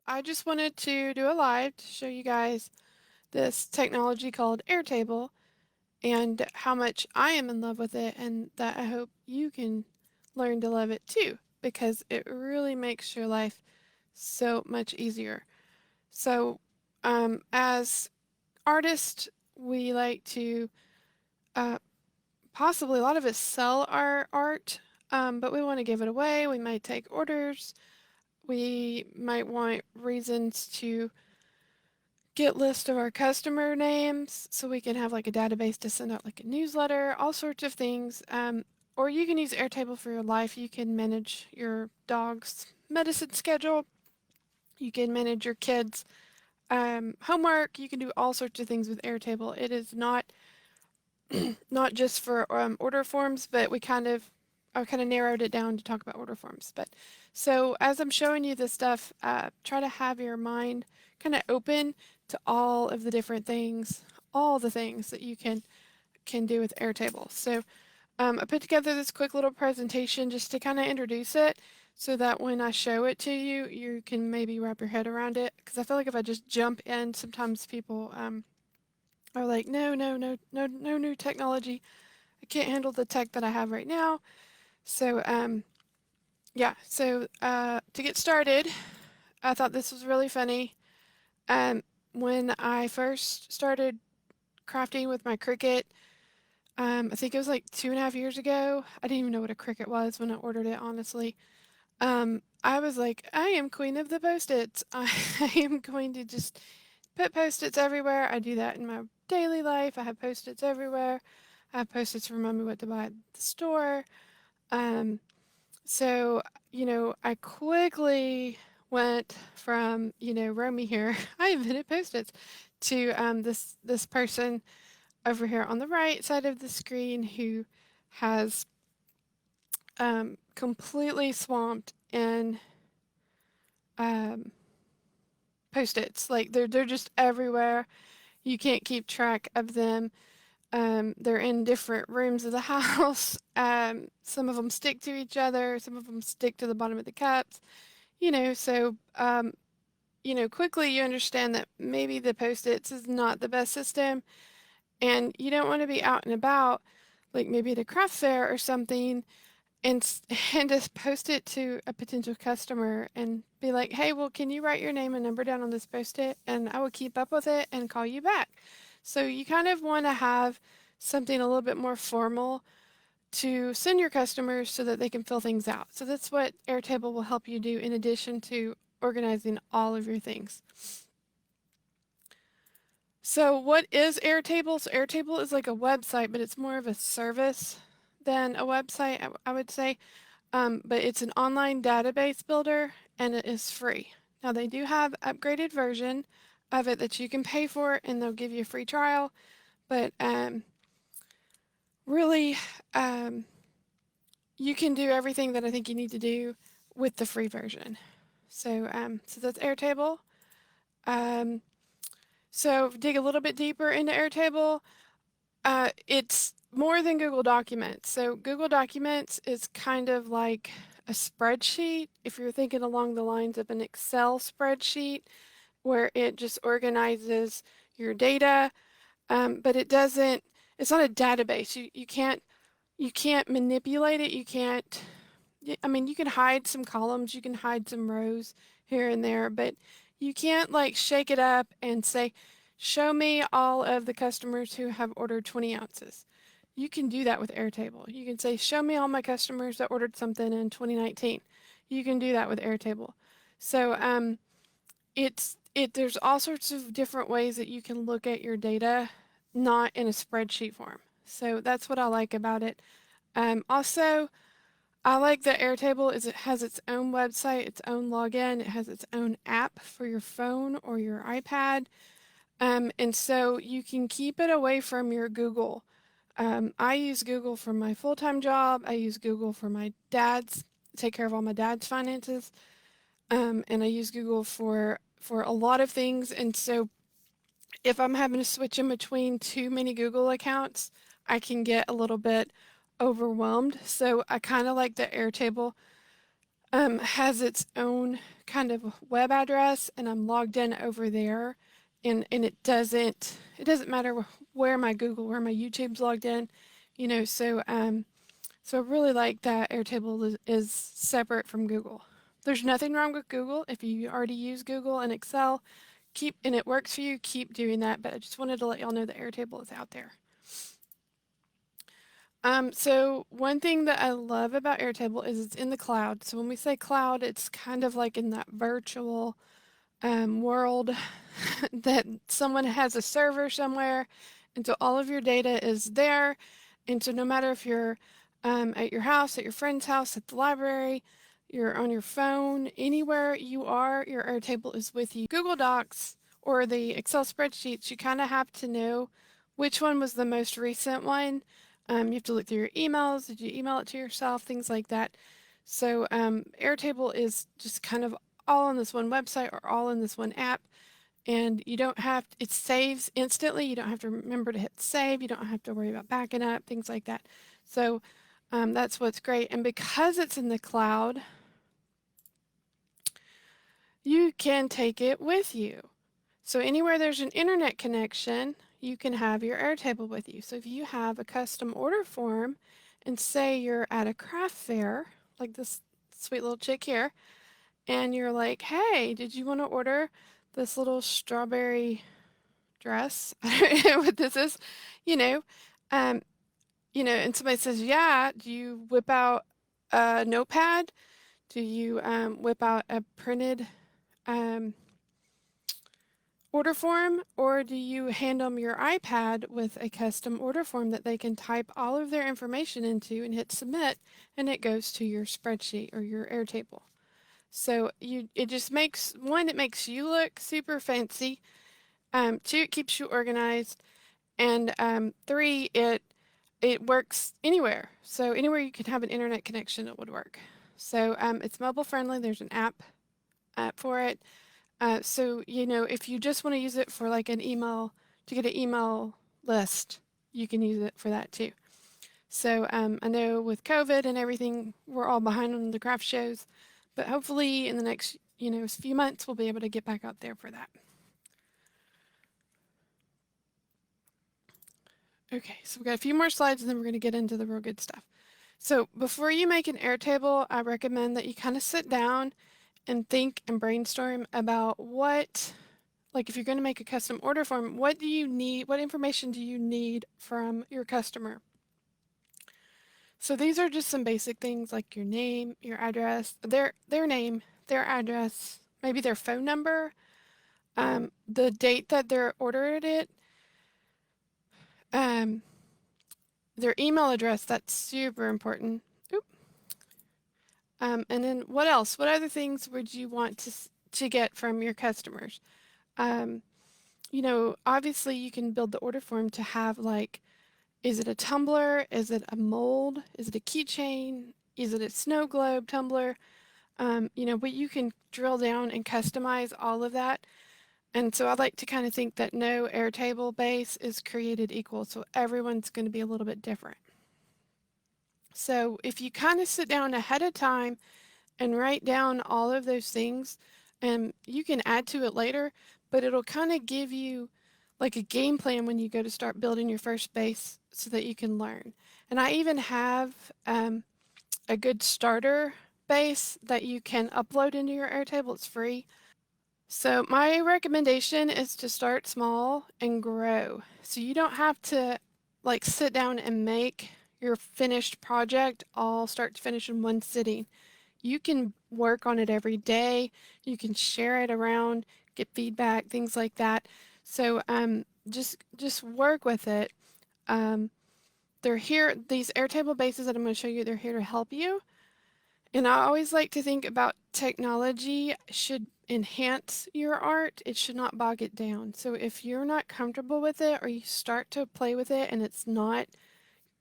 I just wanted to do a live to show you guys this technology called Airtable and how much I am in love with it, and that I hope you can learn to love it too because it really makes your life so much easier. So, as artists, we like to uh, possibly a lot of us sell our art, but we want to give it away. We might take orders. We might want reasons to get list of our customer names so we can have like a database to send out like a newsletter, all sorts of things. Or you can use Airtable for your life. You can manage your dog's medicine schedule. You can manage your kids' homework. You can do all sorts of things with Airtable. It is not just for order forms, but I kind of narrowed it down to talk about order forms. But so as I'm showing you this stuff, try to have your mind kind of open to all of the different things, all the things that you can do with Airtable. So I put together this quick little presentation just to kind of introduce it, so that when I show it to you, you can maybe wrap your head around it. Because I feel like if I just jump in, sometimes people are like, no, no, no, no, no new technology. I can't handle the tech that I have right now. So, yeah, so to get started, I thought this was really funny. Um, when I first started crafting with my Cricut, I think it was like 2.5 years ago. I didn't even know what a Cricut was when I ordered it, honestly. I was like, I am queen of the Post-its. I am going to just put Post-its everywhere. I do that in my daily life. I have Post-its everywhere. I have Post-its to remind me what to buy at the store. Um, so, I quickly went from, Romy here, I invented Post-its, to this person over here on the right side of the screen who has completely swamped in um, Post-its. Like they're just everywhere. You can't keep track of them. They're in different rooms of the house. Some of them stick to each other. Some of them stick to the bottom of the cups. Quickly you understand that maybe the Post-its is not the best system, and you don't want to be out and about, like maybe at a craft fair or something, and and just post it to a potential customer and be like, "Hey, well, can you write your name and number down on this post-it, and I will keep up with it and call you back." So you kind of want to have something a little bit more formal to send your customers so that they can fill things out. So that's what Airtable will help you do in addition to organizing all of your things. So what is Airtable? So Airtable is like a website, but it's more of a service than a website, I would say. But it's an online database builder and it is free. Now they do have upgraded version of it that you can pay for, and they'll give you a free trial. But really, um, you can do everything that I think you need to do with the free version. So that's Airtable. Um, so dig a little bit deeper into Airtable. It's more than Google Documents. So Google Documents is kind of like a spreadsheet, if you're thinking along the lines of an Excel spreadsheet, where it just organizes your data, but it's not a database. You can't manipulate it. I mean, you can hide some columns, you can hide some rows here and there, but you can't like shake it up and say, show me all of the customers who have ordered 20 ounces. You can do that with Airtable. You can say, show me all my customers that ordered something in 2019. You can do that with Airtable. So there's all sorts of different ways that you can look at your data, not in a spreadsheet form. So that's what I like about it. Also, I like that Airtable it has its own website, its own login. It has its own app for your phone or your iPad. And so you can keep it away from your Google. I use Google for my full-time job. I use Google for take care of all my dad's finances. And I use Google for a lot of things. And so if I'm having to switch in between too many Google accounts, I can get a little bit overwhelmed. So I kind of like the Airtable has its own kind of web address, and I'm logged in over there, and it doesn't matter where my Google, where my YouTube's logged in, so I really like that Airtable is separate from Google. There's nothing wrong with Google. If you already use Google and Excel, keep and it works for you, keep doing that. But I just wanted to let y'all know that Airtable is out there. So one thing that I love about Airtable is it's in the cloud. So when we say cloud, it's kind of like in that virtual world that someone has a server somewhere, and so all of your data is there. And so no matter if you're at your house, at your friend's house, at the library, you're on your phone, anywhere you are, your Airtable is with you. Google Docs or the Excel spreadsheets, you kind of have to know which one was the most recent one. You have to look through your emails. Did you email it to yourself? Things like that. So Airtable is just kind of all on this one website or all in this one app, and you don't have it saves instantly. You don't have to remember to hit save. You don't have to worry about backing up, things like that. So that's what's great. And because it's in the cloud, you can take it with you. So anywhere there's an internet connection, you can have your Airtable with you. So if you have a custom order form and say you're at a craft fair, like this sweet little chick here, and you're like, hey, did you want to order this little strawberry dress? I don't know what this is, you know, um, and somebody says, yeah, do you whip out a notepad? Do you whip out a printed um, order form, or do you hand them your iPad with a custom order form that they can type all of their information into and hit submit, and it goes to your spreadsheet or your Airtable? So it just makes one, it makes you look super fancy. Two, it keeps you organized, and three, it works anywhere. So anywhere you can have an internet connection, it would work. So it's mobile friendly. There's an app for it. So if you just want to use it for like an email to get an email list, you can use it for that too. So I know with COVID and everything, we're all behind on the craft shows, but hopefully in the next few months we'll be able to get back out there for that. Okay, so we've got a few more slides and then we're going to get into the real good stuff. So before you make an Airtable, I recommend that you kind of sit down and think and brainstorm about like if you're going to make a custom order form, what do you need? What information do you need from your customer? So these are just some basic things like your name, your address, their name, their address, maybe their phone number, the date that they're ordered it, um, their email address. That's super important. Oop. And then what else? What other things would you want to get from your customers? Um, obviously you can build the order form to have like, is it a tumbler? Is it a mold? Is it a keychain? Is it a snow globe tumbler? But you can drill down and customize all of that. And so I like to kind of think that no Airtable base is created equal, so everyone's going to be a little bit different. So if you kind of sit down ahead of time and write down all of those things, and you can add to it later, but it'll kind of give you like a game plan when you go to start building your first base so that you can learn. And I even have a good starter base that you can upload into your Airtable. It's free. So my recommendation is to start small and grow. So you don't have to like sit down and make your finished project all start to finish in one sitting. You can work on it every day. You can share it around, get feedback, things like that. So just work with it. They're here, these Airtable bases that I'm going to show you, they're here to help you. And I always like to think about technology should enhance your art. It should not bog it down. So if you're not comfortable with it or you start to play with it and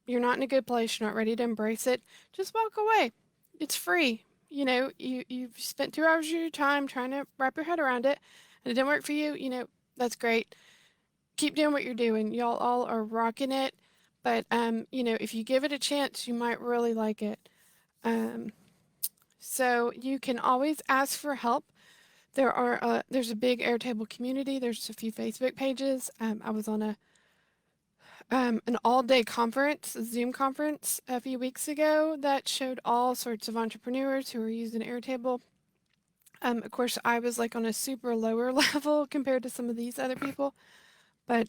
you're not in a good place, you're not ready to embrace it, just walk away. It's free. You've spent 2 hours of your time trying to wrap your head around it and it didn't work for you, that's great. Keep doing what you're doing. Y'all all are rocking it. But if you give it a chance, you might really like it. So you can always ask for help. There's a big Airtable community. There's a few Facebook pages. I was on an all-day conference, a Zoom conference a few weeks ago that showed all sorts of entrepreneurs who are using Airtable. Of course, I was like on a super lower level compared to some of these other people, but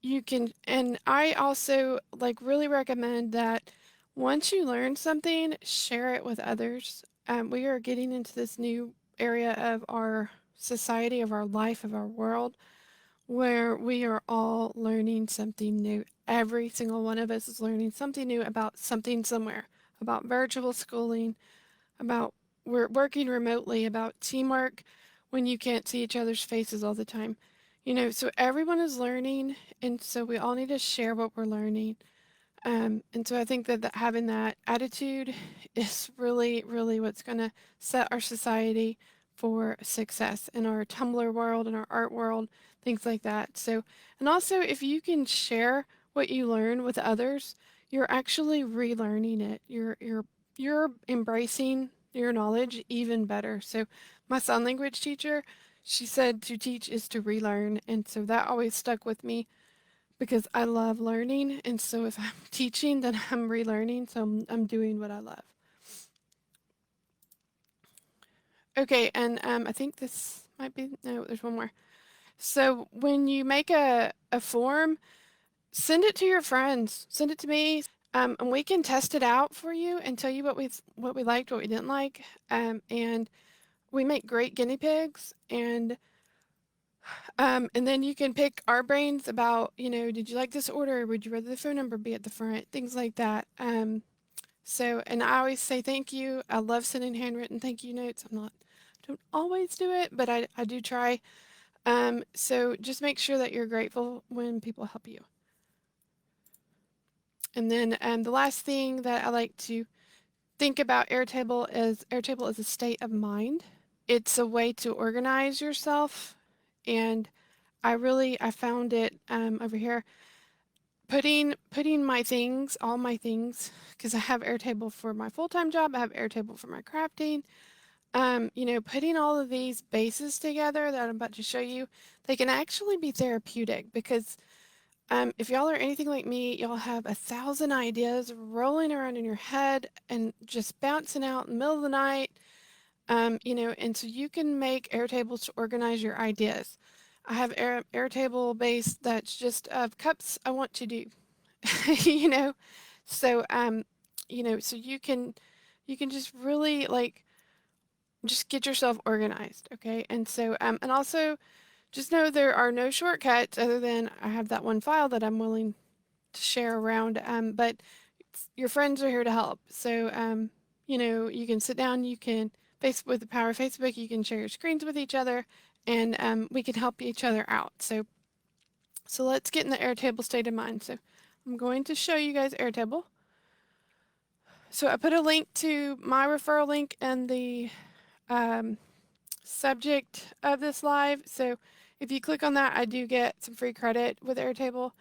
you can, and I also like really recommend that once you learn something, share it with others. We are getting into this new area of our society, of our life, of our world, where we are all learning something new. Every single one of us is learning something new about something somewhere, about virtual schooling, about we're working remotely, about teamwork when you can't see each other's faces all the time. So everyone is learning, and so we all need to share what we're learning. And so I think that having that attitude is really, really what's going to set our society for success in our Tumblr world, in our art world, things like that. So, and also if you can share what you learn with others, you're actually relearning it. You're embracing your knowledge even better. So, my sign language teacher, she said to teach is to relearn, and so that always stuck with me because I love learning. And so if I'm teaching, then I'm relearning. So I'm doing what I love. Okay, and I think this might be, no, there's one more. So when you make a form, send it to your friends, send it to me, and we can test it out for you and tell you what we liked, what we didn't like. And we make great guinea pigs, and then you can pick our brains about, did you like this order? Would you rather the phone number be at the front? Things like that. So, and I always say thank you. I love sending handwritten thank you notes. Don't always do it, but I do try. So just make sure that you're grateful when people help you. And then the last thing that I like to think about Airtable is a state of mind. It's a way to organize yourself, and I found it over here putting my things, all my things, because I have Airtable for my full-time job, I have Airtable for my crafting. Putting all of these bases together that I'm about to show you, they can actually be therapeutic because if y'all are anything like me, y'all have 1,000 ideas rolling around in your head and just bouncing out in the middle of the night. And so you can make Airtables to organize your ideas. I have Airtable base that's just of cups I want to do, you know. So so you can just really like just get yourself organized, okay? And so and also just know there are no shortcuts other than I have that one file that I'm willing to share around. But your friends are here to help. So you can sit down, you can with the power of Facebook, you can share your screens with each other, and we can help each other out. So let's get in the Airtable state of mind. So I'm going to show you guys Airtable. So I put a link to my referral link in the subject of this live. So if you click on that, I do get some free credit with Airtable.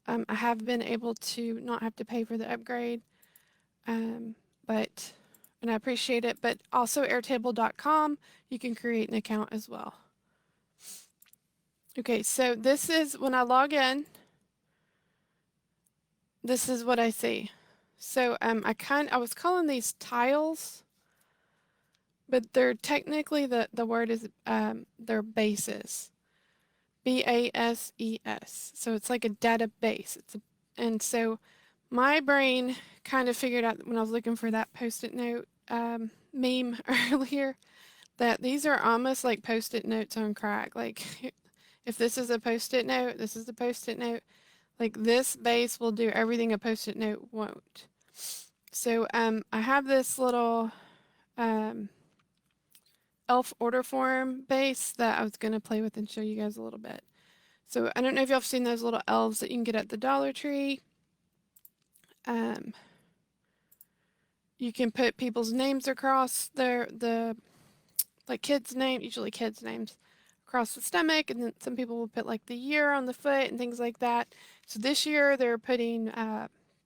I have been able to not have to pay for the upgrade, but and I appreciate it. But also Airtable.com, you can create an account as well. Okay, so this is when I log in. This is what I see. So I was calling these tiles, but they're technically the word is they're bases. BASES. So it's like a database. And so my brain kind of figured out when I was looking for that post-it note meme earlier that these are almost like post-it notes on crack. Like if this is a post-it note, this is a post-it note. Like this base will do everything a post-it note won't. So I have this little elf order form base that I was going to play with and show you guys a little bit. So I don't know if y'all have seen those little elves that you can get at the Dollar Tree. You can put people's names across the like usually kids' names, across the stomach, and then some people will put like the year on the foot and things like that. So this year they're putting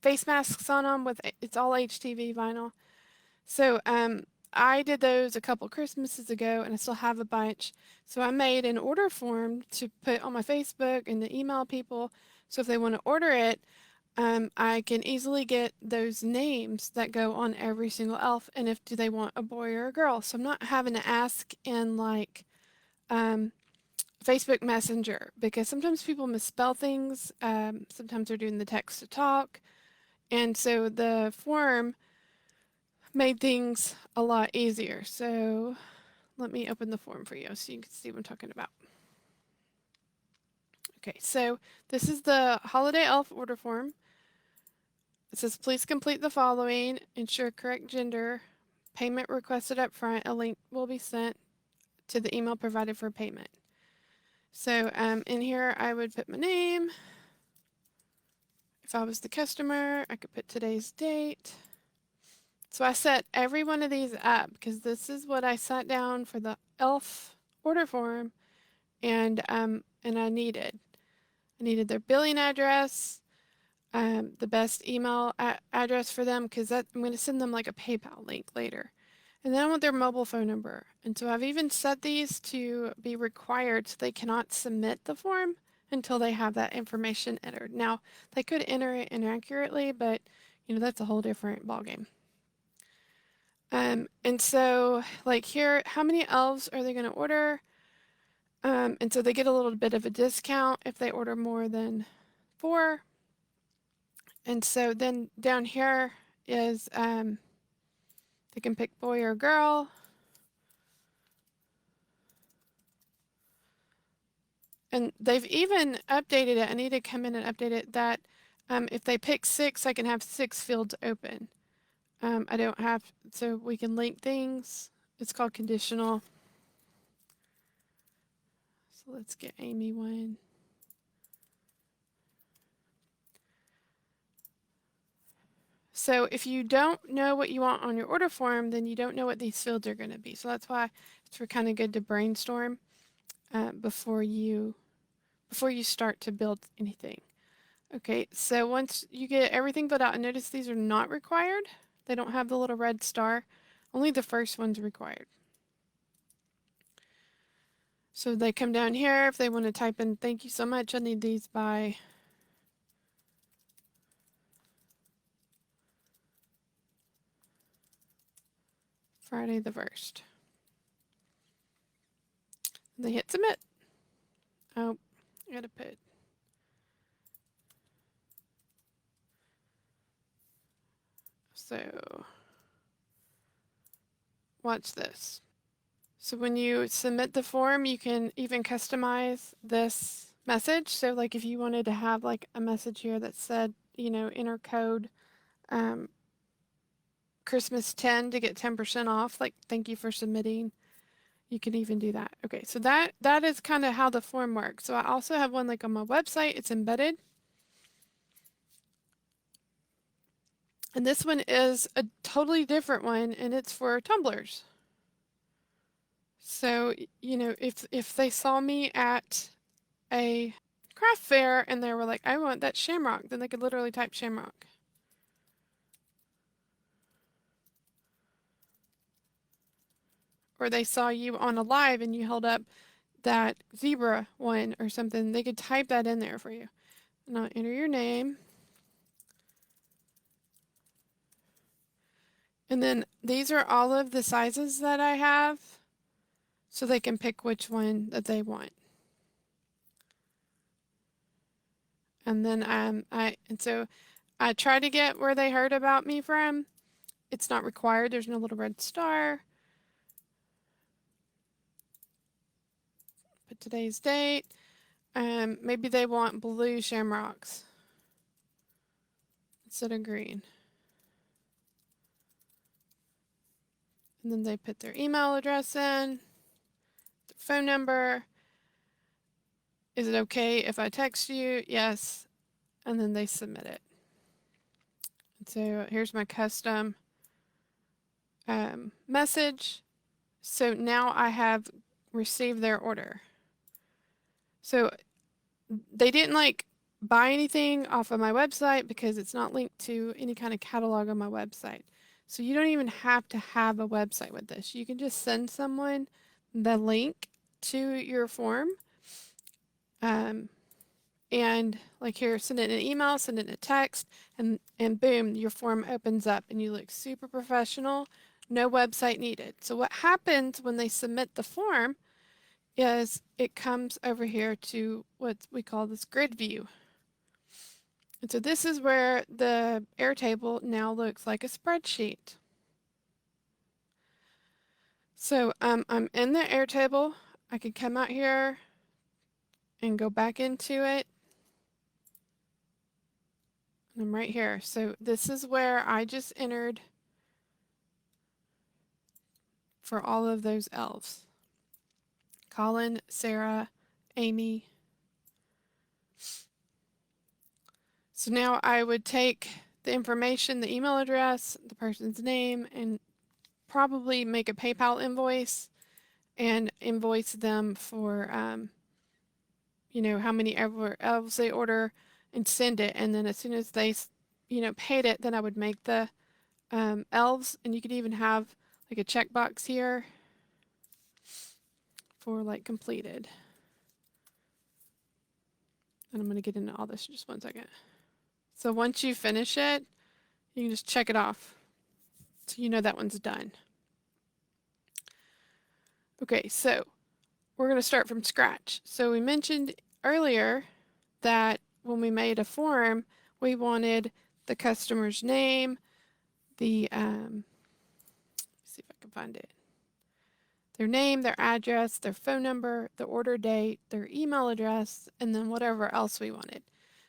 face masks on them it's all HTV vinyl. So I did those a couple Christmases ago and I still have a bunch. So I made an order form to put on my Facebook and to email people. So if they want to order it, I can easily get those names that go on every single elf, and if do they want a boy or a girl. So I'm not having to ask in like um, Facebook Messenger because sometimes people misspell things. Sometimes they're doing the text to talk, and so the form made things a lot easier. So let me open the form for you so you can see what I'm talking about. Okay, so this is the Holiday Elf order form. It says, please complete the following, ensure correct gender, payment requested up front, a link will be sent to the email provided for payment. So in here I would put my name. If I was the customer, I could put today's date. So I set every one of these up because this is what I sat down for the elf order form and I needed. I needed their billing address, the best email address for them because I'm going to send them like a PayPal link later. And then I want their mobile phone number. And so I've even set these to be required so they cannot submit the form until they have that information entered. Now, they could enter it inaccurately, but that's a whole different ballgame. And so like here, how many elves are they going to order? And so they get a little bit of a discount if they order more than 4. And so then down here is they can pick boy or girl. And they've even updated it. I need to come in and update it that if they pick 6, I can have 6 fields open. I don't have, so we can link things. It's called conditional. So let's get Amy one. So if you don't know what you want on your order form, then you don't know what these fields are going to be. So that's why it's kind of good to brainstorm before you start to build anything. Okay, so once you get everything filled out, and notice these are not required. They don't have the little red star. Only the first one's required. So they come down here if they want to type in, thank you so much, I need these by Friday the 1st. They hit submit. Oh, I gotta put. So watch this. So when you submit the form, you can even customize this message. So like if you wanted to have like a message here that said, enter code Christmas 10 to get 10% off, like thank you for submitting. You can even do that. Okay, so that is kind of how the form works. So I also have one like on my website. It's embedded. And this one is a totally different one, and it's for tumblers. So, if they saw me at a craft fair and they were like, I want that shamrock, then they could literally type shamrock. Or they saw you on a live and you held up that zebra one or something, they could type that in there for you. Now enter your name. And then these are all of the sizes that I have, so they can pick which one that they want. And then so I try to get where they heard about me from. It's not required. There's no little red star. Put today's date. Maybe they want blue shamrocks instead of green. And then they put their email address in, their phone number. Is it okay if I text you? Yes. And then they submit it. And so here's my custom message. So now I have received their order. So they didn't like buy anything off of my website because it's not linked to any kind of catalog on my website. So you don't even have to have a website with this. You can just send someone the link to your form. And like here, send it in an email, send it in a text, and boom, your form opens up and you look super professional. No website needed. So what happens when they submit the form is it comes over here to what we call this grid view. And so this is where the Airtable now looks like a spreadsheet. So I'm in the Airtable. I can come out here and go back into it. And I'm right here. So this is where I just entered for all of those elves. Colin, Sarah, Amy. So now I would take the information, the email address, the person's name, and probably make a PayPal invoice and invoice them for, how many elves they order and send it. And then as soon as they, paid it, then I would make the elves. And you could even have like a checkbox here for like completed. And I'm going to get into all this in just 1 second. So once you finish it, you can just check it off. So you know that one's done. Okay, so we're going to start from scratch. So we mentioned earlier that when we made a form, we wanted the customer's name, the, see if I can find it, their name, their address, their phone number, the order date, their email address, and then whatever else we wanted.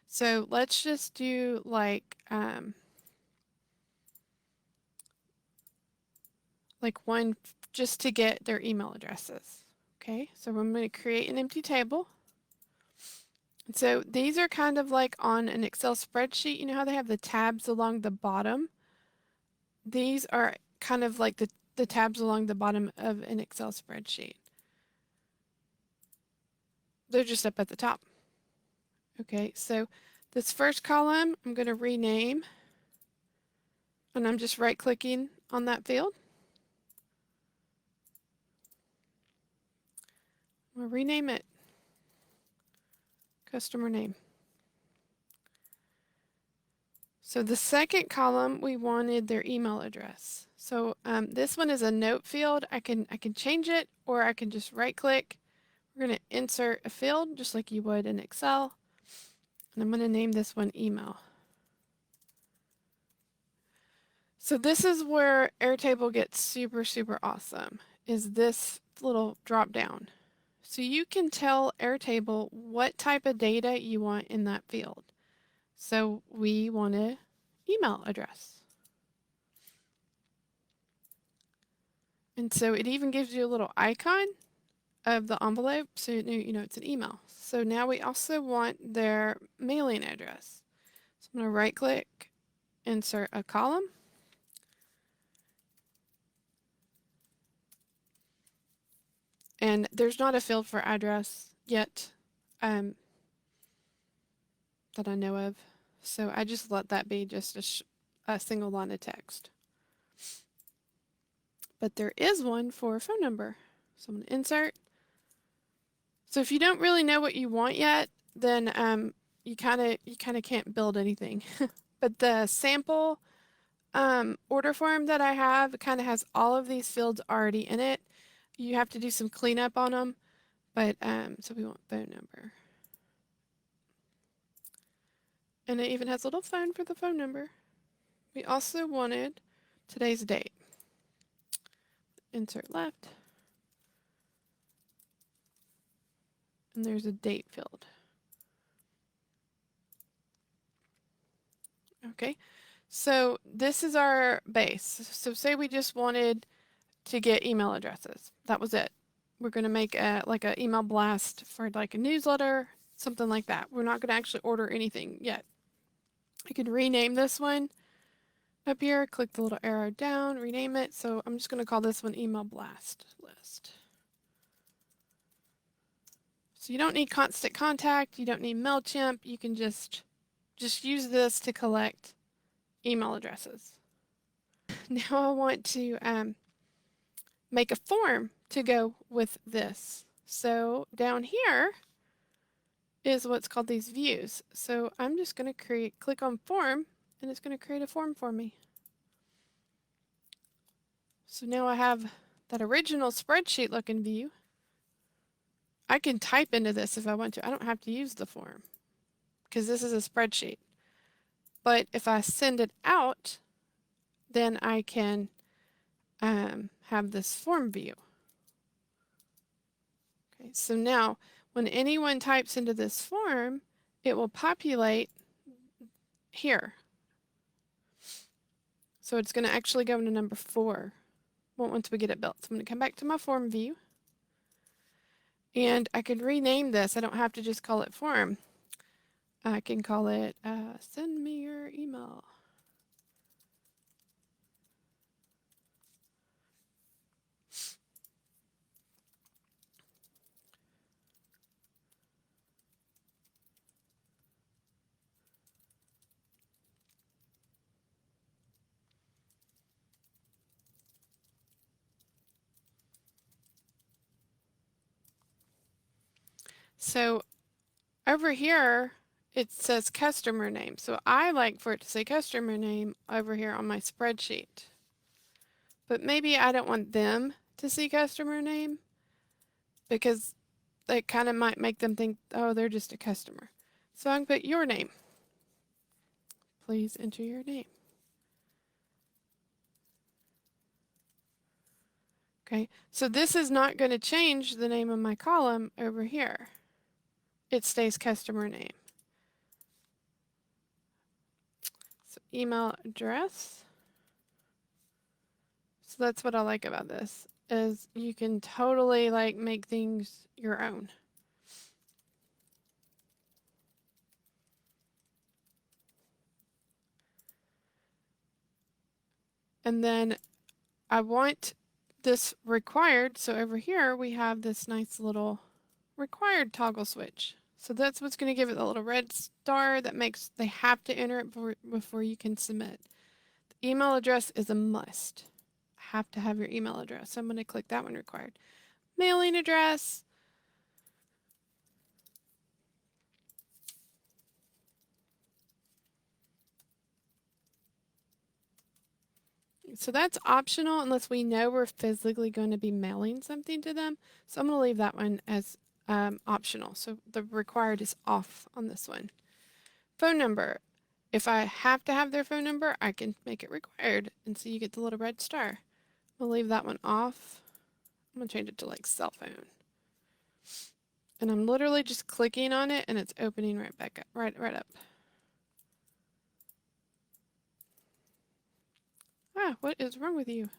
So let's just do like one just to get their email addresses. Okay, so I'm going to create an empty table. And so these are kind of like on an Excel spreadsheet. You know how they have the tabs along the bottom? These are kind of like the tabs along the bottom of an Excel spreadsheet. They're just up at the top. Okay, so this first column I'm going to rename, and I'm just right clicking on that field. I'll rename it customer name. So the second column, we wanted their email address. So this one is a note field. I can change it, or I can just right click. We're going to insert a field just like you would in Excel. And I'm going to name this one email. So this is where Airtable gets super, super awesome, is this little drop down. So you can tell Airtable what type of data you want in that field. So we want an email address. And so it even gives you a little icon of the envelope, so you know it's an email. So now we also want their mailing address. So I'm going to right click, insert a column. And there's not a field for address yet that I know of. So I just let that be just a single line of text. But there is one for a phone number. So I'm going to insert. So if you don't really know what you want yet, then you kind of can't build anything. But the sample order form that I have kind of has all of these fields already in it. You have to do some cleanup on them, but so we want phone number. And it even has a little phone for the phone number. We also wanted today's date. Insert left. And there's a date field. Okay, so this is our base. So say we just wanted to get email addresses. That was it. We're going to make like an email blast for like a newsletter, something like that. We're not going to actually order anything yet. I could rename this one up here, click the little arrow down, rename it. So I'm just going to call this one email blast list. So you don't need constant contact. You don't need MailChimp. You can just use this to collect email addresses. now I want to make a form to go with this. So down here is what's called these views. So I'm just going to click on form, and it's going to create a form for me. So now I have that original spreadsheet looking view. I can type into this if I want to. I don't have to use the form because this is a spreadsheet. But if I send it out, then I can have this form view. Okay, so now when anyone types into this form, it will populate here. So it's going to actually go into number 4 once we get it built. So I'm going to come back to my form view. And I could rename this. I don't have to just call it form. I can call it send me your email. So over here, it says customer name. So I like for it to say customer name over here on my spreadsheet. But maybe I don't want them to see customer name because it kind of might make them think, oh, they're just a customer. So I can put your name. Please enter your name. Okay, so this is not going to change the name of my column over here. It stays customer name. So email address. So that's what I like about this, is you can totally like make things your own. And then I want this required, so over here we have this nice little required toggle switch. So that's what's going to give it the little red star that makes they have to enter it before you can submit. The email address is a must. Have to have your email address. So I'm going to click that one required. Mailing address. So that's optional unless we know we're physically going to be mailing something to them. So I'm going to leave that one as optional. So the required is off on this one. Phone number. If I have to have their phone number, I can make it required. And so you get the little red star. We'll leave that one off. I'm going to change it to like cell phone. And I'm literally just clicking on it and it's opening right back up, right up. Ah, what is wrong with you?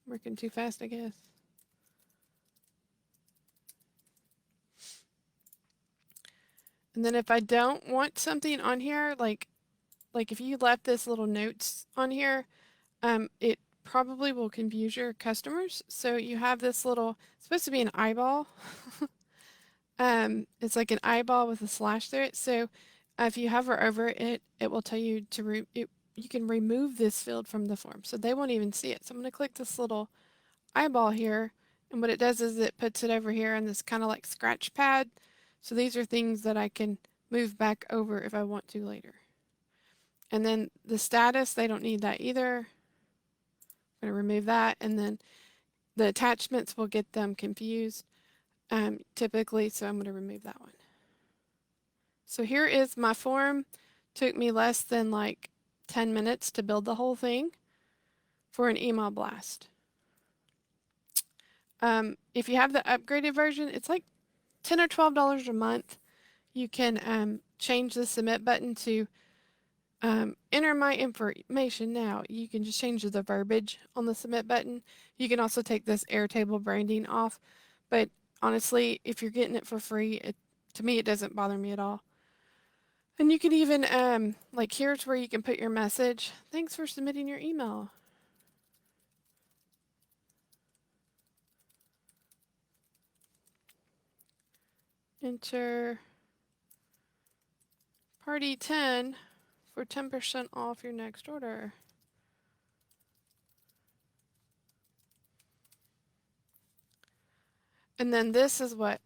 Working too fast, I guess. And then if I don't want something on here, like if you left this little notes on here, it probably will confuse your customers. So you have this little, it's supposed to be an eyeball. It's like an eyeball with a slash through it. So if you hover over it, it will tell you to you can remove this field from the form. So they won't even see it. So I'm going to click this little eyeball here. And what it does is it puts it over here on this kind of like scratch pad. So these are things that I can move back over if I want to later. And then the status, they don't need that either. I'm going to remove that. And then the attachments will get them confused typically. So I'm going to remove that one. So here is my form. Took me less than like 10 minutes to build the whole thing for an email blast. If you have the upgraded version, it's like $10 or $12 a month. You can change the submit button to enter my information now. You can just change the verbiage on the submit button. You can also take this Airtable branding off. But honestly, if you're getting it for free, to me, it doesn't bother me at all. And you can even, like here's where you can put your message. Thanks for submitting your email. Enter party 10 for 10% off your next order. And then this is my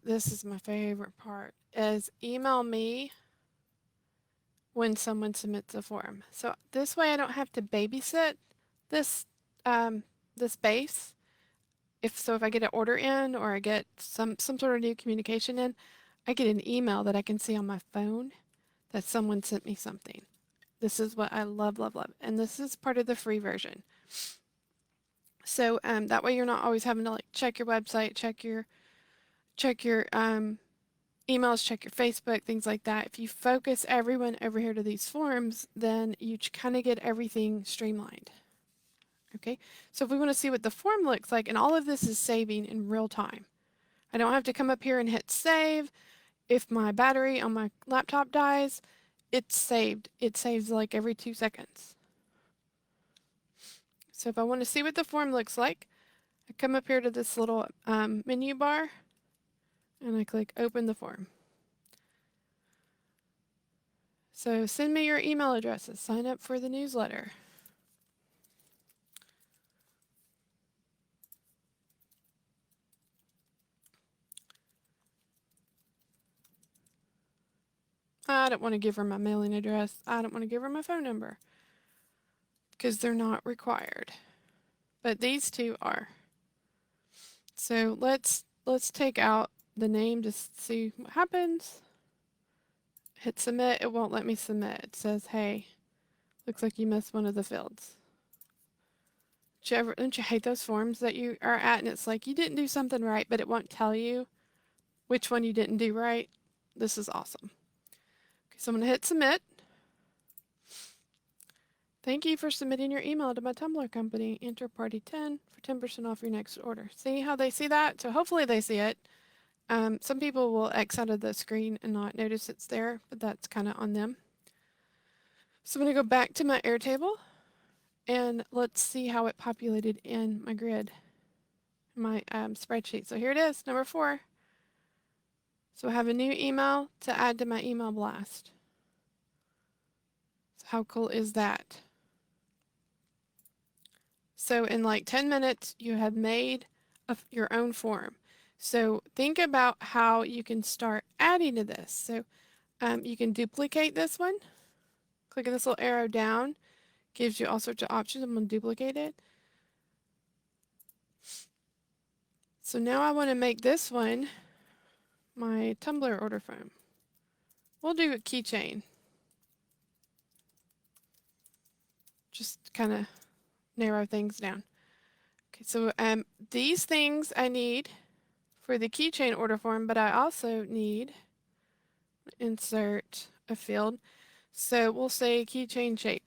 favorite part, is email me when someone submits a form. So this way I don't have to babysit this this base. If I get an order in, or I get some sort of new communication in, I get an email that I can see on my phone that someone sent me something. This is what I love, love, love. And this is part of the free version. So that way you're not always having to like check your website, check your emails, check your Facebook, things like that. If you focus everyone over here to these forms, then you kind of get everything streamlined. Okay, so if we want to see what the form looks like, and all of this is saving in real time. I don't have to come up here and hit save. If my battery on my laptop dies, it's saved. It saves like every 2 seconds. So if I want to see what the form looks like, I come up here to this little menu bar, and I click open the form. So send me your email addresses, sign up for the newsletter. I don't want to give her my mailing address. I don't want to give her my phone number because they're not required. But these two are. So let's take out the name to see what happens. Hit submit. It won't let me submit. It says, hey, looks like you missed one of the fields. Don't you hate those forms that you are at and it's like you didn't do something right, but it won't tell you which one you didn't do right? This is awesome. Okay, so I'm going to hit submit. Thank you for submitting your email to my Tumblr company. Enter party 10 for 10% off your next order. See how they see that? So hopefully they see it. Some people will X out of the screen and not notice it's there, but that's kind of on them. So I'm going to go back to my Airtable, and let's see how it populated in my grid, my spreadsheet. So here it is, number 4. So I have a new email to add to my email blast. So how cool is that? So in like 10 minutes, you have made your own form. So think about how you can start adding to this. So you can duplicate this one. Click on this little arrow down. Gives you all sorts of options. I'm going to duplicate it. So now I want to make this one my Tumblr order form. We'll do a keychain. Just kind of narrow things down. Okay, so these things I need for the keychain order form, but I also need insert a field. So we'll say keychain shape.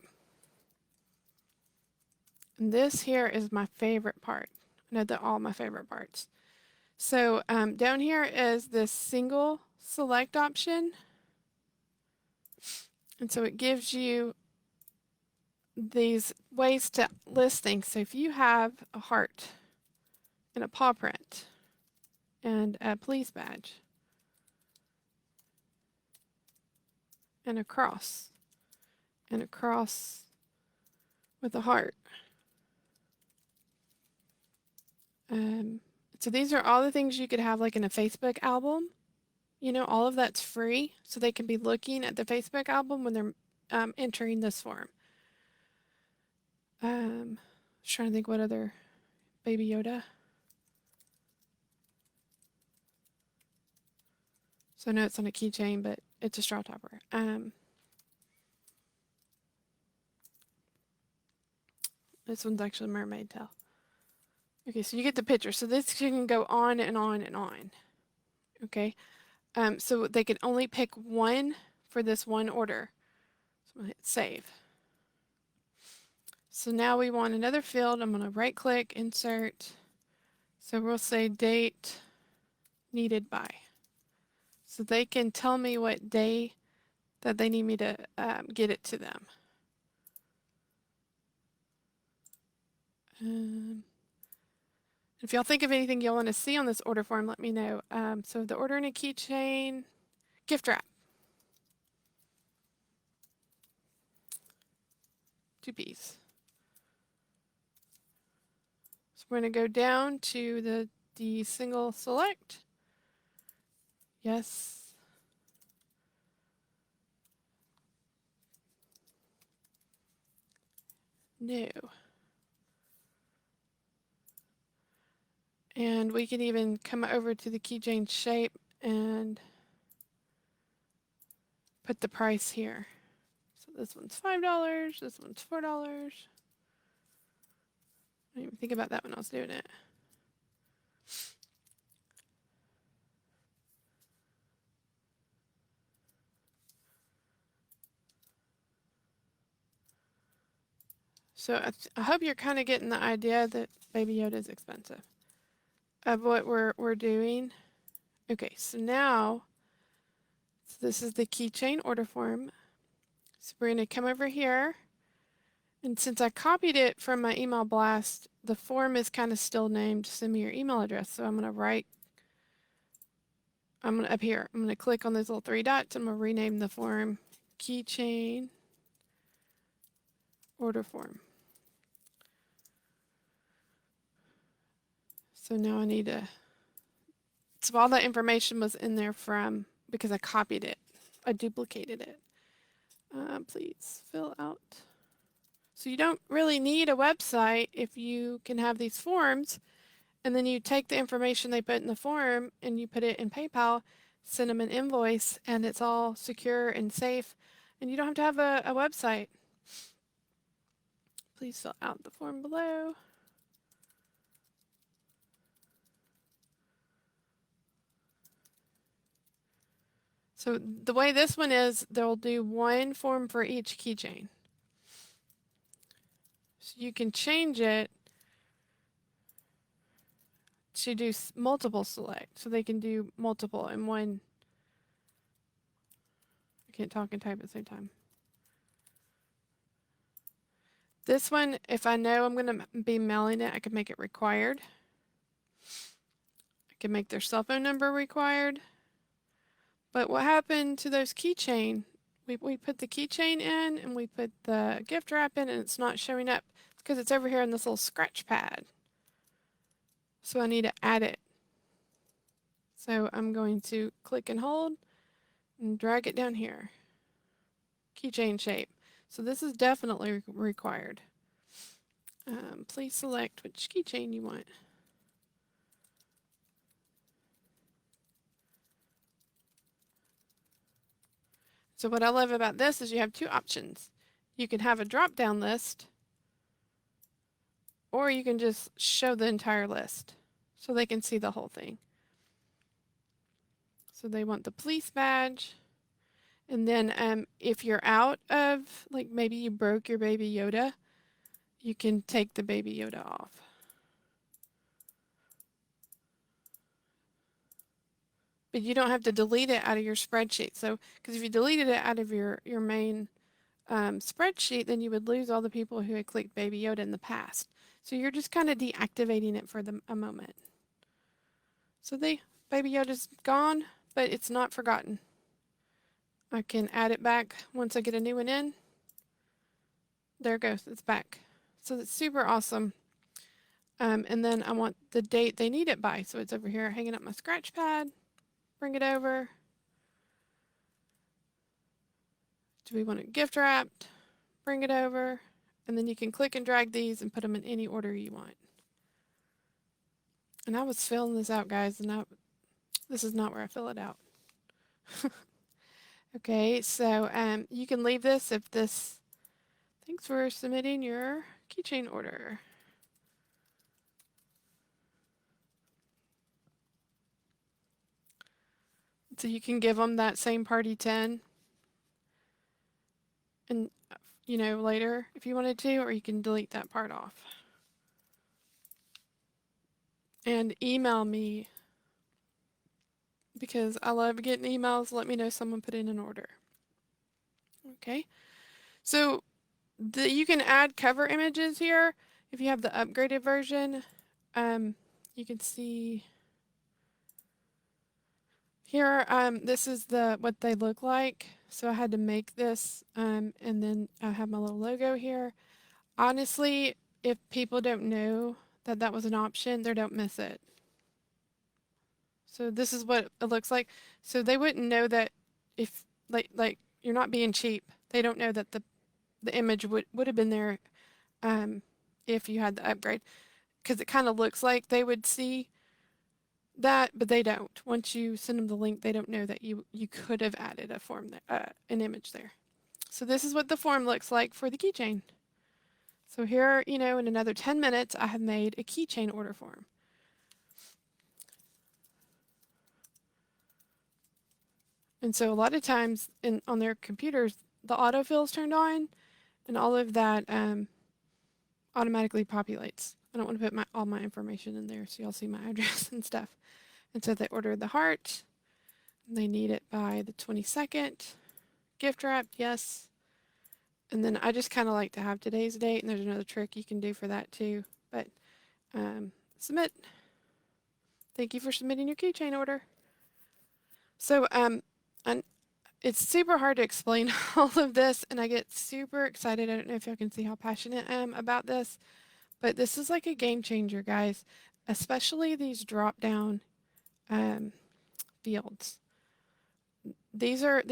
And this here is my favorite part. I know they're all my favorite parts. So down here is this single select option. And so it gives you these ways to list things. So if you have a heart and a paw print and a police badge and a cross with a heart. So these are all the things you could have like in a Facebook album. You know, all of that's free, so they can be looking at the Facebook album when they're entering this form. Just trying to think what other Baby Yoda. So no, it's on a keychain, but it's a straw topper. This one's actually a mermaid tail. Okay, so you get the picture. So this can go on and on and on. Okay, so they can only pick one for this one order. So I'm gonna hit save. So now we want another field. I'm gonna right click, insert. So we'll say date needed by. So they can tell me what day that they need me to get it to them. If y'all think of anything y'all want to see on this order form, let me know. So the order in a keychain, gift wrap. 2Ps. So we're going to go down to the single select. Yes. No. And we can even come over to the keychain shape and put the price here. So this one's $5, this one's $4. I didn't even think about that when I was doing it. So I hope you're kind of getting the idea that Baby Yoda is expensive of what we're doing. Okay, so now this is the keychain order form. So we're going to come over here, and since I copied it from my email blast, the form is kind of still named send me your email address. So I'm going to up here, I'm going to click on those little three dots. I'm going to rename the form keychain order form. So now I need to, so all that information was in there from, because I copied it, I duplicated it. Please fill out. So you don't really need a website if you can have these forms, and then you take the information they put in the form and you put it in PayPal, send them an invoice, and it's all secure and safe, and you don't have to have a website. Please fill out the form below. So the way this one is, they'll do one form for each keychain. So you can change it to do multiple select, so they can do multiple in one. I can't talk and type at the same time. This one, if I know I'm going to be mailing it, I could make it required. I can make their cell phone number required. But what happened to those keychain? We put the keychain in and we put the gift wrap in, and it's not showing up because it's over here in this little scratch pad. So I need to add it. So I'm going to click and hold and drag it down here. Keychain shape. So this is definitely required. Please select which keychain you want. So what I love about this is you have two options. You can have a drop-down list, or you can just show the entire list so they can see the whole thing. So they want the police badge. And then if you're out of, like maybe you broke your Baby Yoda, you can take the Baby Yoda off. But you don't have to delete it out of your spreadsheet. So, because if you deleted it out of your main spreadsheet, then you would lose all the people who had clicked Baby Yoda in the past. So you're just kind of deactivating it for a moment. So the Baby Yoda's gone, but it's not forgotten. I can add it back once I get a new one in. There it goes, it's back. So that's super awesome. And then I want the date they need it by. So it's over here hanging up my scratch pad. Bring it over. Do we want it gift wrapped? Bring it over. And then you can click and drag these and put them in any order you want. And I was filling this out, guys, and this is not where I fill it out. Okay, so you can leave this if this, thanks for submitting your keychain order. So you can give them that same party 10 and, later if you wanted to, or you can delete that part off. And email me, because I love getting emails. Let me know someone put in an order. Okay, so you can add cover images here if you have the upgraded version. You can see here, this is what they look like. So I had to make this, and then I have my little logo here. Honestly, if people don't know that that was an option, they don't miss it. So this is what it looks like. So they wouldn't know that if like you're not being cheap. They don't know that the image would have been there um, if you had the upgrade because it kind of looks like they would see that, but they don't. Once you send them the link, they don't know that you could have added a form there, an image there. So this is what the form looks like for the keychain. So here, in another 10 minutes, I have made a keychain order form. And so a lot of times on their computers, the autofill is turned on and all of that automatically populates. I don't want to put all my information in there so y'all see my address and stuff. And so they ordered the heart. They need it by the 22nd. Gift wrapped, yes. And then I just kind of like to have today's date, and there's another trick you can do for that too. But submit. Thank you for submitting your keychain order. So and it's super hard to explain all of this, and I get super excited. I don't know if y'all can see how passionate I am about this, but this is like a game changer, guys. Especially these drop down um, fields. These are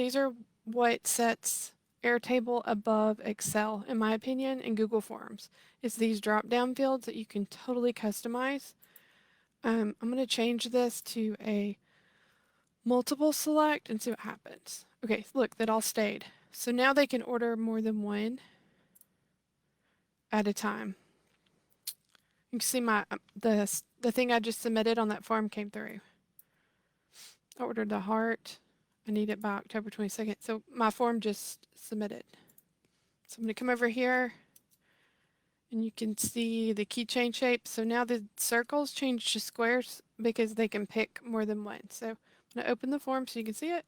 what sets Airtable above Excel, in my opinion, and Google Forms. It's these drop down fields that you can totally customize. I'm going to change this to a multiple select and see what happens. Okay, look, that all stayed. So now they can order more than one at a time. You can see the thing I just submitted on that form came through. I ordered the heart. I need it by October 22nd. So my form just submitted. So I'm going to come over here and you can see the keychain shape. So now the circles change to squares because they can pick more than one. So I'm going to open the form so you can see it.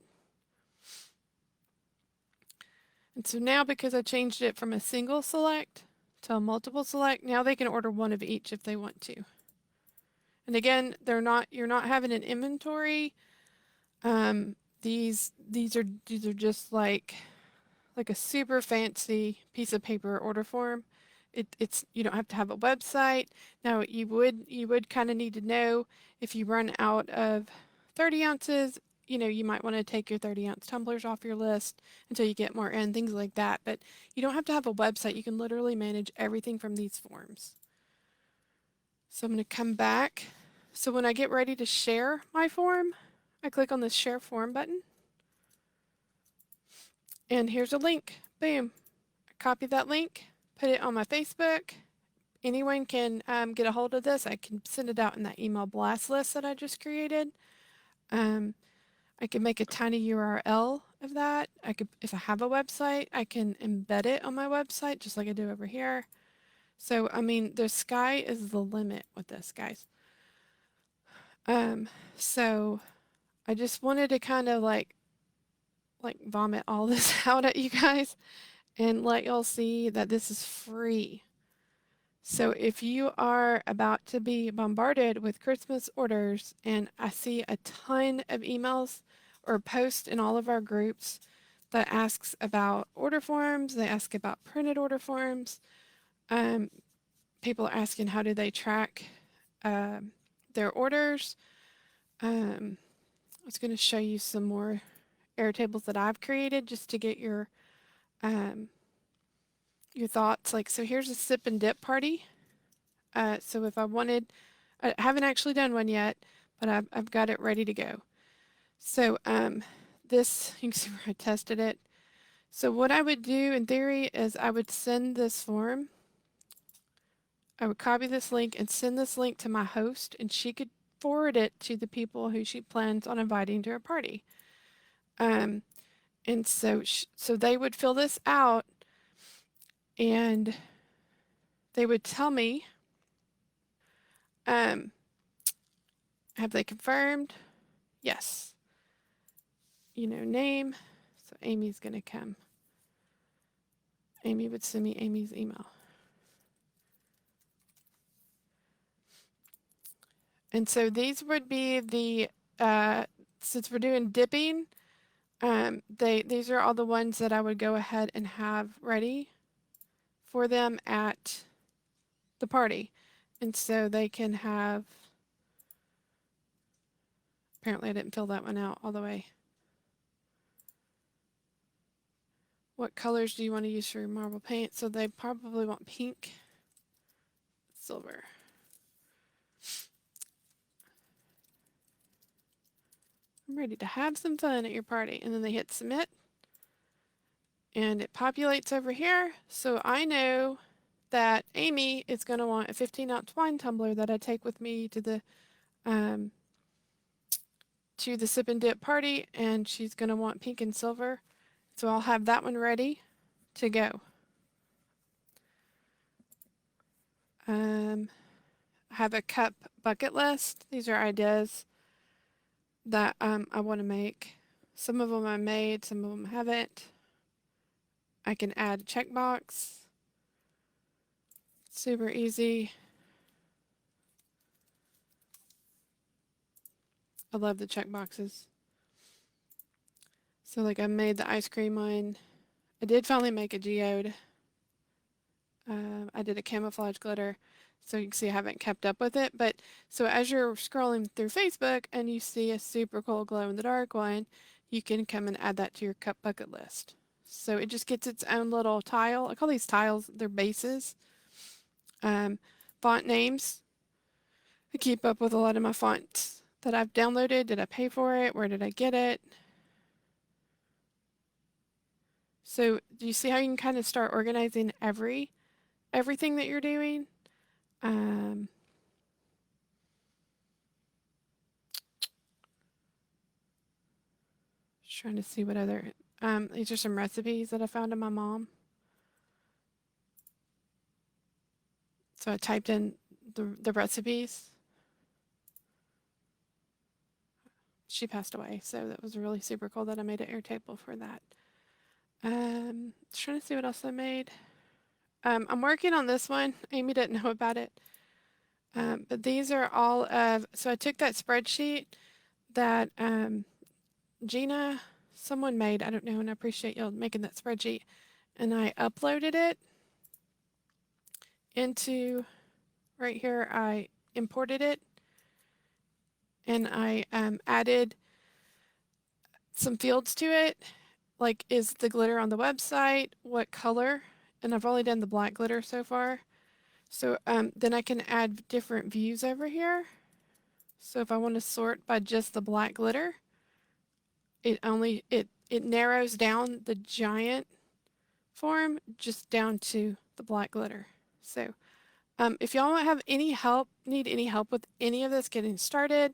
And so now because I changed it from a single select to a multiple select, now they can order one of each if they want to. And again, you're not having an inventory. These are just like a super fancy piece of paper order form. It's you don't have to have a website. Now you would kind of need to know if you run out of 30 ounces, you might want to take your 30-ounce tumblers off your list until you get more in, things like that. But you don't have to have a website. You can literally manage everything from these forms. So I'm going to come back. So when I get ready to share my form, I click on the share form button. And here's a link. Boom. I copy that link, put it on my Facebook. Anyone can get a hold of this. I can send it out in that email blast list that I just created. I can make a tiny URL of that. If I have a website, I can embed it on my website just like I do over here. So, I mean, the sky is the limit with this, guys. So I just wanted to kind of like vomit all this out at you guys and let y'all see that this is free. So if you are about to be bombarded with Christmas orders, and I see a ton of emails or posts in all of our groups that asks about order forms, they ask about printed order forms. People are asking how do they track their orders. I was going to show you some more Airtables that I've created just to get your thoughts. Like, so here's a sip and dip party. So if I wanted, I haven't actually done one yet, but I've got it ready to go. So this, you can see where I tested it. So what I would do in theory is I would send this form. I would copy this link and send this link to my host, and she could forward it to the people who she plans on inviting to her party. And so they would fill this out, and they would tell me, have they confirmed? Yes. Name. So Amy's going to come. Amy would send me Amy's email. And so these would be the, since we're doing dipping, these are all the ones that I would go ahead and have ready for them at the party. And so they can have, apparently I didn't fill that one out all the way. What colors do you want to use for your marble paint? So they probably want pink, silver. I'm ready to have some fun at your party. And then they hit submit. And it populates over here. So I know that Amy is going to want a 15-ounce wine tumbler that I take with me to the sip and dip party, and she's going to want pink and silver. So I'll have that one ready to go. I have a cup bucket list. These are ideas that I want to make. Some of them I made, some of them haven't. I can add a checkbox. Super easy. I love the checkboxes. So like I made the ice cream one. I did finally make a geode. I did a camouflage glitter. So you can see I haven't kept up with it. But so as you're scrolling through Facebook and you see a super cool glow in the dark one, you can come and add that to your cup bucket list. So it just gets its own little tile. I call these tiles, they're bases. Font names. I keep up with a lot of my fonts that I've downloaded. Did I pay for it? Where did I get it? So do you see how you can kind of start organizing everything that you're doing? Just trying to see what other, these are some recipes that I found in my mom. So I typed in the recipes. She passed away, so that was really super cool that I made an Airtable for that. Trying to see what else I made. I'm working on this one. Amy didn't know about it. But these are all of, so I took that spreadsheet that Gina, someone made, I don't know, and I appreciate y'all making that spreadsheet, and I uploaded it into, right here, I imported it, and I added some fields to it, like is the glitter on the website, what color, and I've only done the black glitter so far. So then I can add different views over here. So if I want to sort by just the black glitter, it narrows down the giant form just down to the black glitter. So if y'all have any help, need any help with any of this getting started,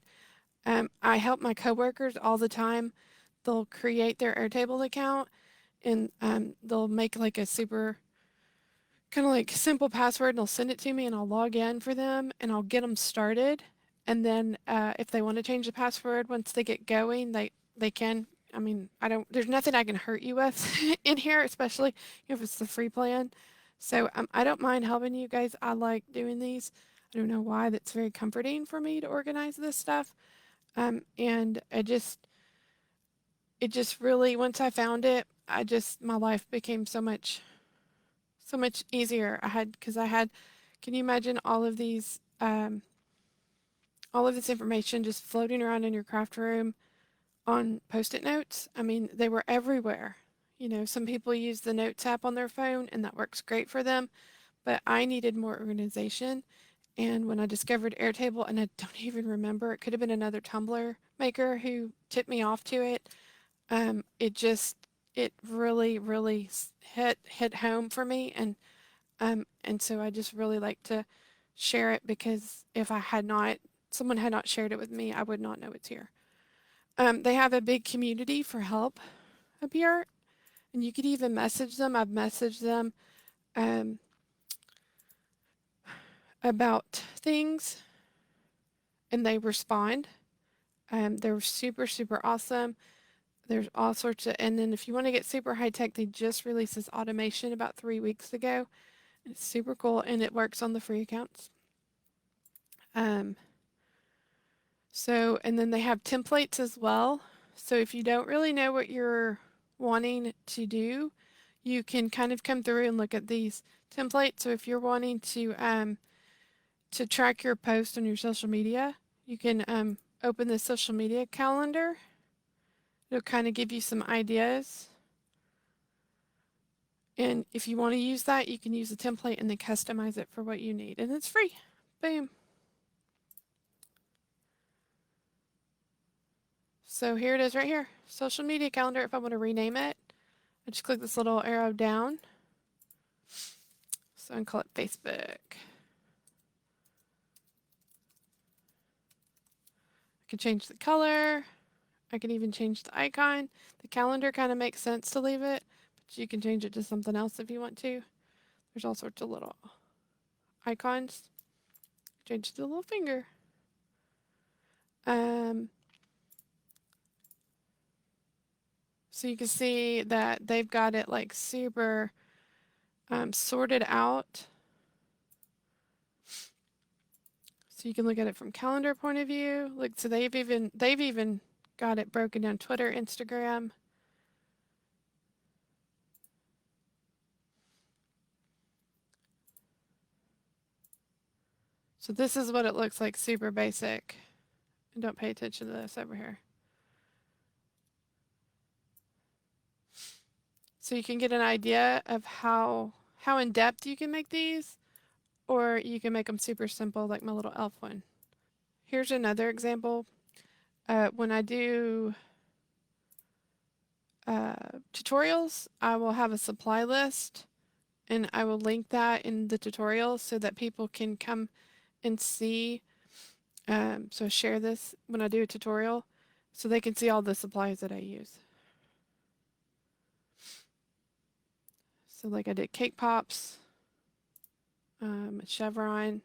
I help my coworkers all the time. They'll create their Airtable account and they'll make like a super kind of like simple password and they'll send it to me and I'll log in for them and I'll get them started. And then if they want to change the password once they get going, they can. I mean, there's nothing I can hurt you with in here, especially if it's the free plan. So I don't mind helping you guys. I like doing these. I don't know why. That's very comforting for me to organize this stuff. And it just really, once I found it, my life became so much easier. Can you imagine all of this information just floating around in your craft room on Post-it notes? I mean, they were everywhere. You know, some people use the Notes app on their phone and that works great for them, but I needed more organization. And when I discovered Airtable, and I don't even remember, it could have been another tumbler maker who tipped me off to it. It really, really hit home for me, and so I just really like to share it because if someone had not shared it with me, I would not know it's here. They have a big community for help up here, and you could even message them. I've messaged them about things, and they respond. They're super, super awesome. There's all sorts of, and then if you want to get super high tech, they just released this automation about 3 weeks ago. It's super cool, and it works on the free accounts. And then they have templates as well. So if you don't really know what you're wanting to do, you can kind of come through and look at these templates. So if you're wanting to track your post on your social media, you can open the social media calendar. It'll kind of give you some ideas. And if you want to use that, you can use the template and then customize it for what you need. And it's free. Boom. So here it is right here. Social media calendar. If I want to rename it, I just click this little arrow down. So I can call it Facebook. I can change the color. I can even change the icon. The calendar kind of makes sense to leave it, but you can change it to something else if you want to. There's all sorts of little icons. Change the little finger. So you can see that they've got it like super sorted out. So you can look at it from calendar point of view. Look, so they've even got it broken down: Twitter, Instagram. So this is what it looks like, super basic. And don't pay attention to this over here. So you can get an idea of how in depth you can make these, or you can make them super simple like my little elf one. Here's another example. When I do tutorials, I will have a supply list and I will link that in the tutorial so that people can come and see. So share this when I do a tutorial so they can see all the supplies that I use. So like I did cake pops, chevron.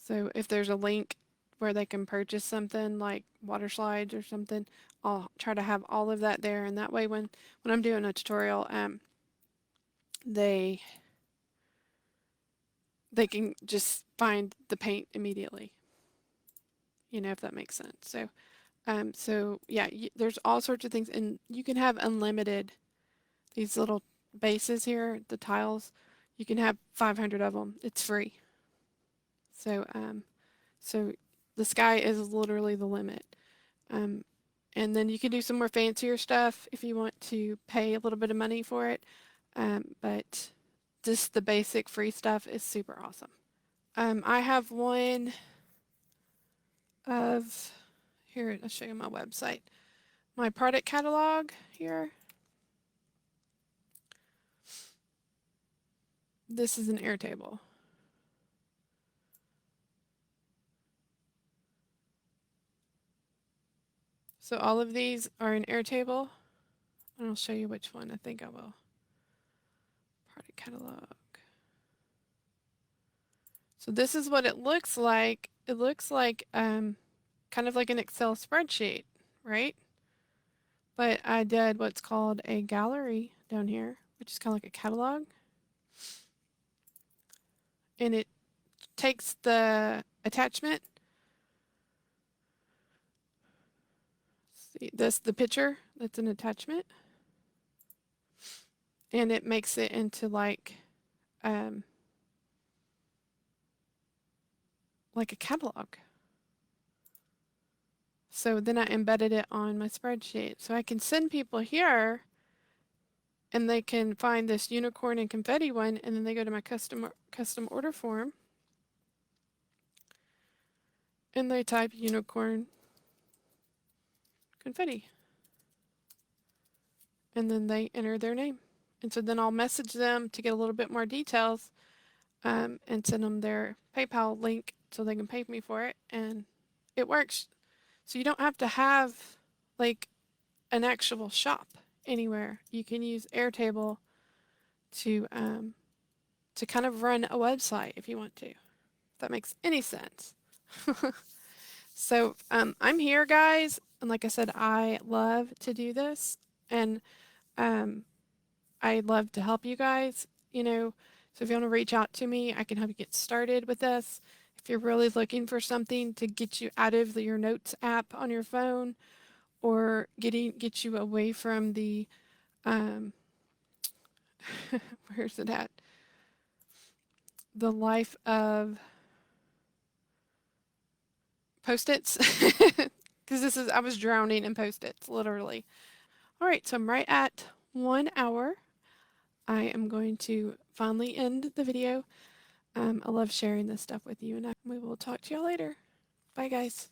So if there's a link where they can purchase something like water slides or something, I'll try to have all of that there. And that way when I'm doing a tutorial, they can just find the paint immediately. You know, if that makes sense. So yeah, there's all sorts of things, and you can have unlimited, these little bases here, the tiles, you can have 500 of them. It's free. So so the sky is literally the limit. And then you can do some more fancier stuff if you want to pay a little bit of money for it. But just the basic free stuff is super awesome. I have one of, here, I'll show you my website. My product catalog here. This is an Airtable. So all of these are in Airtable. And I'll show you which one. I think I will. Product catalog. So this is what it looks like. It looks like kind of like an Excel spreadsheet, right? But I did what's called a gallery down here, which is kind of like a catalog. And it takes the attachment. See, this the picture that's an attachment. And it makes it into like a catalog. So then I embedded it on my spreadsheet. So I can send people here and they can find this unicorn and confetti one, and then they go to my custom order form and they type unicorn confetti. And then they enter their name. And so then I'll message them to get a little bit more details and send them their PayPal link so they can pay me for it. And it works. So you don't have to have like an actual shop anywhere. You can use Airtable to kind of run a website if you want to. If that makes any sense. So I'm here, guys, and like I said, I love to do this, and I love to help you guys. You know, so if you want to reach out to me, I can help you get started with this. If you're really looking for something to get you out of your notes app on your phone, or get you away from the Where's it at? The life of Post-its. Because I was drowning in Post-its, literally. All right, so I'm right at 1 hour. I am going to finally end the video. I love sharing this stuff with you, and we will talk to y'all later. Bye, guys.